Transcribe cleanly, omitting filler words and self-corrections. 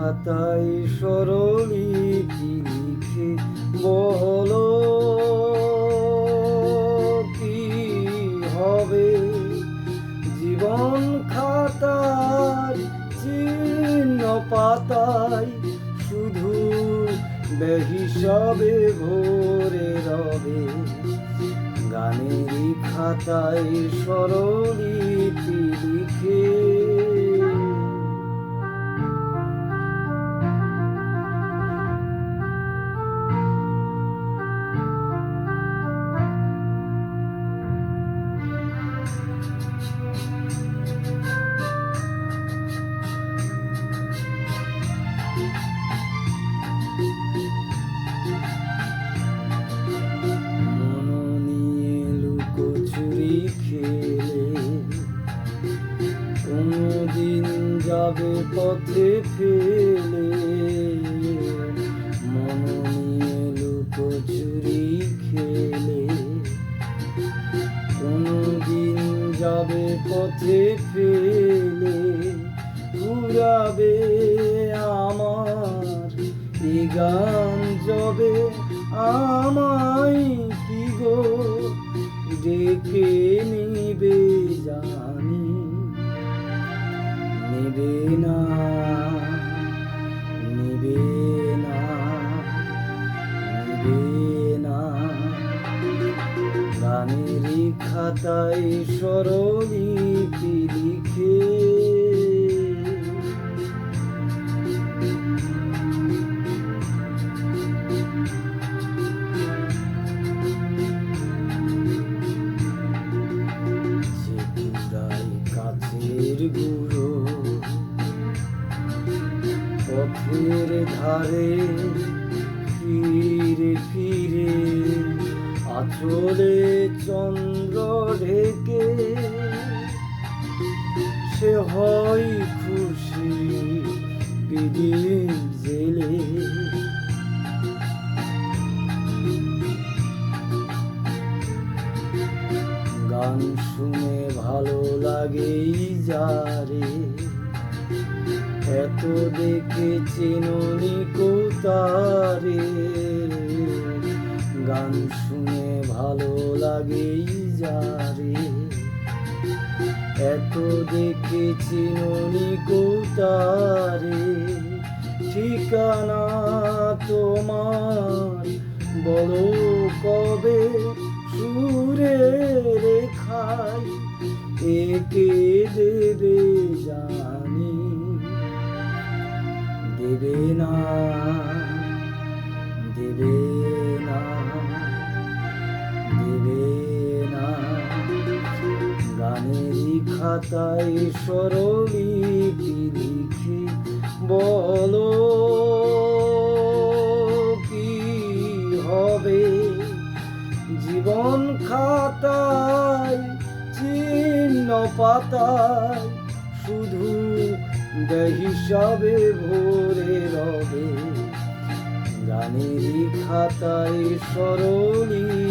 খাতায় স্বরলিপি লিখে বলো কি হবে জীবন খাতার চিহ্ন পাতায় শুধু বেহিসাবে ভরে রবে গানেরই খাতায় স্বরলিপি লিখে। কোনদিন যাবে পথে ফেলে মন নিয়ে লুকোচুরি খেলে কোনদিন যাবে পথে ফেলে ঘুরাবে আমার এই গান যবে আমায় কি গো ডেকে নিবে জানি নিবে না নিবে না নিবে না গানেরই খাতায় স্বরলিপি লিখে। কাছের গুঁড়ো পথের ধারে ফিরে ফিরে আঁচলে চন্দ্র ঢেকে সে হয় খুশি বিদিন জেলে গান শুনে ভালো লাগেই যারে এত দেখে চেননি কোতারে গান শুনে ভালো লাগেই যারে এত দেখে চেননি কোতারে ঠিকানা তোমার বলো কবে সুরে রেখায় একে দেবে জানি দেবে না দেবে না দেবে না গানেরই খাতায় স্বরলিপি লিখে বলো কি হবে জীবন খাতায় চিহ্ন পাতায় শুধু বেহিসাবে ভরে রবে গানেরই খাতায় স্বরলিপি